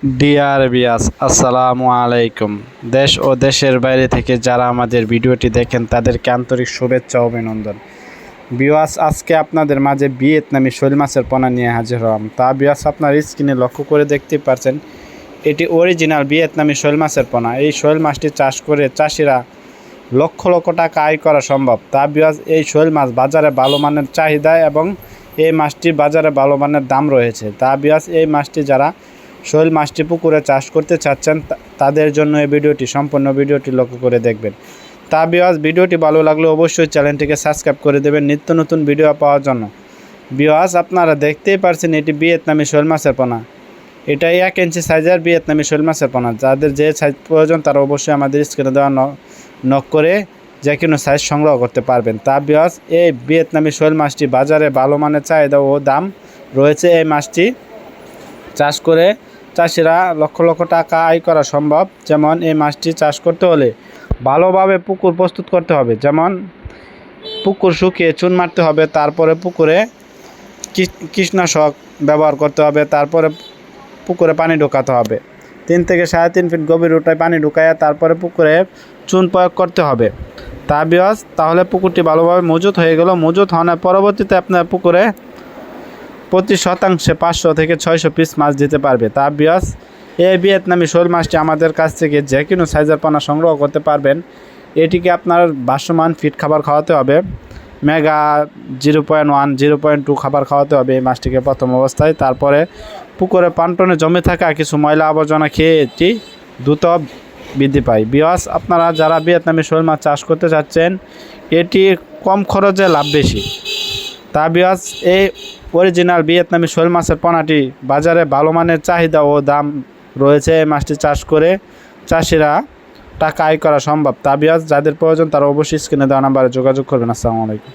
Deer বিয়াস, আসসালামু আলাইকুম। দেশ ও দেশের বাইরে থেকে যারা আমাদের ভিডিওটি দেখেন তাদেরকে আন্তরিক শুভেচ্ছা ও অভিনন্দন। বিয়াস, আজকে আপনাদের মাঝে ভিয়েতনামি শৈল মাছের পোনা নিয়ে হাজির হলাম। তা বিয়াস, আপনার স্ক্রিনে লক্ষ্য করে দেখতে পাচ্ছেন এটি অরিজিনাল ভিয়েতনামি শৈল মাছের পোনা। এই শৈল মাছটি চাষ করে চাষিরা লক্ষ লক্ষ টাকা আয় করা সম্ভব। তা বিয়াস, এই শৈল মাছ বাজারে ভালো মানের চাহিদা এবং এই মাছটির বাজারে ভালো মানের দাম রয়েছে। তা বিয়াস, এই মাছটি যারা শৈল মাছটি পুকুরে চাষ করতে চাচ্ছেন তাদের জন্য এই ভিডিওটি সম্পূর্ণ ভিডিওটি লক্ষ্য করে দেখবেন। তা বিয়াস, ভিডিওটি ভালো লাগলে অবশ্যই চ্যানেলটিকে সাবস্ক্রাইব করে দেবেন নিত্য নতুন ভিডিও পাওয়ার জন্য। বিয়াস, আপনারা দেখতেই পারছেন এটি ভিয়েতনামি শৈল মাছের পোনা। এটাই 1 ইঞ্চি সাইজের ভিয়েতনামি শৈল মাছের পোনা। যাদের যে সাইজ প্রয়োজন তারা অবশ্যই আমাদের স্ক্রিনে দেওয়া নক করে যে কোনো সাইজ সংগ্রহ করতে পারবেন। তা বিয়াস, এই ভিয়েতনামি শৈল মাছটি বাজারে ভালো মানের চাহিদা ও দাম রয়েছে। এই মাছটি চাষ করে চাষিরা লক্ষ লক্ষ টাকা আয় করা সম্ভব। যেমন এই মাছটি চাষ করতে হলে ভালোভাবে পুকুর প্রস্তুত করতে হবে। যেমন পুকুর শুকিয়ে চুন মারতে হবে, তারপরে পুকুরে কীটনাশক ব্যবহার করতে হবে, তারপরে পুকুরে পানি ঢোকাতে হবে। 3 থেকে 3.5 ফিট গভীর উঠায় পানি ঢুকাইয়া তারপরে পুকুরে চুন প্রয়োগ করতে হবে। তা বিয়াস, তাহলে পুকুরটি ভালোভাবে মজুত হয়ে গেল। মজুত হওয়ার পরবর্তীতে আপনার পুকুরে প্রতি শতাংশে 500 থেকে 600 পিস মাছ দিতে পারবে। তা বিয়াস, এই ভিয়েতনামি শৈল মাছটি আমাদের কাছ থেকে যে কোনো সাইজের পোনা সংগ্রহ করতে পারবেন। এটিকে আপনার ভাসমান ফিট খাবার খাওয়াতে হবে, মেগা 0.1 0.2 খাবার খাওয়াতে হবে এই মাছটিকে প্রথম অবস্থায়। তারপরে পুকুরে পান্টনে জমে থাকা কিছু ময়লা আবর্জনা খেয়ে এটি দ্রুত বৃদ্ধি পায়। বিয়াস, আপনারা যারা ভিয়েতনামি শৈল মাছ চাষ করতে চাচ্ছেন এটি কম খরচে লাভ বেশি। তা বিয়াস, এই অরিজিনাল ভিয়েতনামি শৈল মাছের পোনাটি বাজারে ভালো মানের চাহিদা ও দাম রয়েছে। এই মাছটি চাষ করে চাষিরা টাকা আয় করা সম্ভব। তা বিয়াস, যাদের প্রয়োজন তারা অবশ্যই স্ক্রিনে দেওয়া নাম্বারে যোগাযোগ করবেন। আসসালামু আলাইকুম।